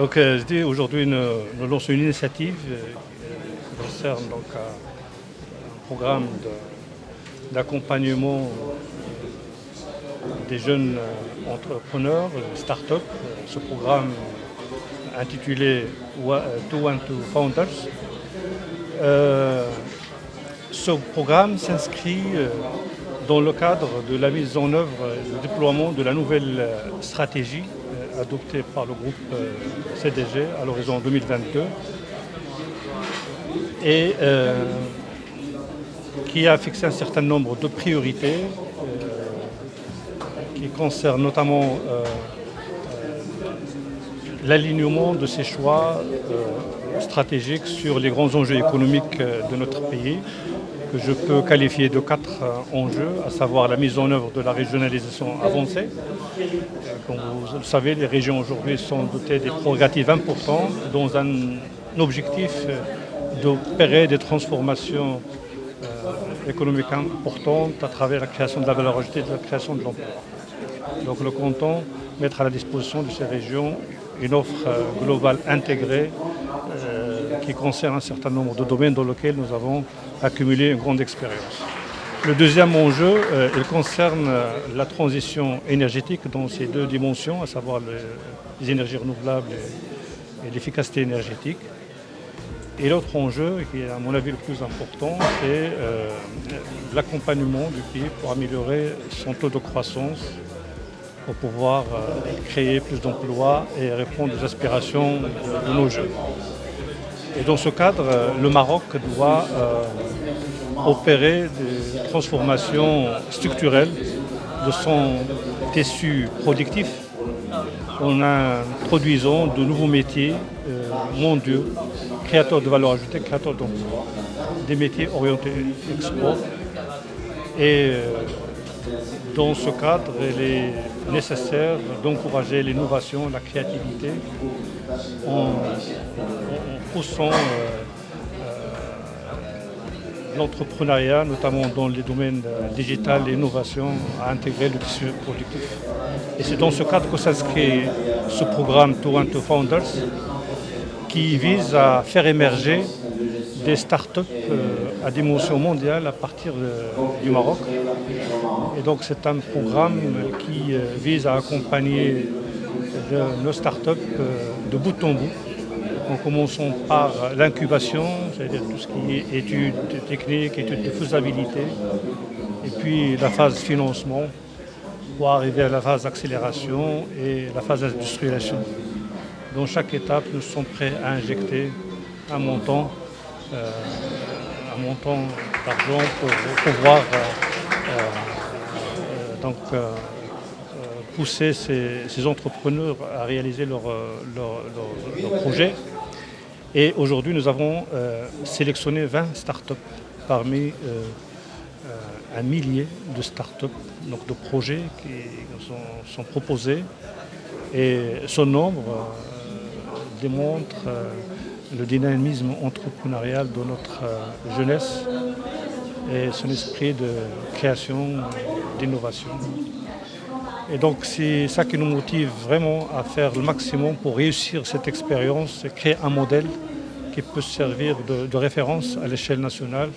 Je dis aujourd'hui, nous lançons une initiative qui concerne un programme d'accompagnement des jeunes entrepreneurs, start-up. Ce programme intitulé 212 Founders. Ce programme s'inscrit dans le cadre de la mise en œuvre et du déploiement de la nouvelle stratégie adoptée par le groupe CDG à l'horizon 2022 et qui a fixé un certain nombre de priorités qui concernent notamment l'alignement de ces choix stratégiques sur les grands enjeux économiques de notre pays, que je peux qualifier de 4 enjeux, à savoir la mise en œuvre de la régionalisation avancée. Comme vous le savez, les régions aujourd'hui sont dotées des prérogatives importantes dans un objectif d'opérer des transformations économiques importantes à travers la création de la valeur ajoutée et de la création de l'emploi. Donc nous comptons mettre à la disposition de ces régions une offre globale intégrée qui concerne un certain nombre de domaines dans lesquels nous avons accumulé une grande expérience. Le deuxième enjeu, il concerne la transition énergétique dans ses 2 dimensions, à savoir les énergies renouvelables et l'efficacité énergétique. Et l'autre enjeu, qui est à mon avis le plus important, c'est l'accompagnement du pays pour améliorer son taux de croissance, pour pouvoir créer plus d'emplois et répondre aux aspirations de nos jeunes. Et dans ce cadre, le Maroc doit opérer des transformations structurelles de son tissu productif en introduisant de nouveaux métiers mondiaux, créateurs de valeur ajoutée, créateurs d'emplois, des métiers orientés export. Et dans ce cadre, il est nécessaire d'encourager l'innovation, la créativité, en poussant l'entrepreneuriat, notamment dans les domaines digital et innovation, à intégrer le tissu productif. Et c'est dans ce cadre que s'inscrit ce programme 212 Founders, qui vise à faire émerger des start-up à dimension mondiale à partir du Maroc. Et donc c'est un programme qui vise à accompagner nos start-up de bout en bout, en commençant par l'incubation, c'est-à-dire tout ce qui est études techniques, études de faisabilité, et puis la phase financement, pour arriver à la phase accélération et la phase d'industrialisation. Dans chaque étape, nous sommes prêts à injecter un montant d'argent pour pouvoir pousser ces entrepreneurs à réaliser leurs projets. Et aujourd'hui, nous avons sélectionné 20 startups parmi un millier de startups, donc de projets qui sont proposés. Et ce nombre démontre le dynamisme entrepreneurial de notre jeunesse et son esprit de création, d'innovation. Et donc c'est ça qui nous motive vraiment à faire le maximum pour réussir cette expérience et créer un modèle qui peut servir de référence à l'échelle nationale,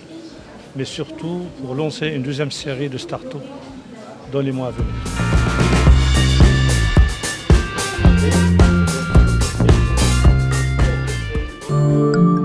mais surtout pour lancer une deuxième série de start-up dans les mois à venir.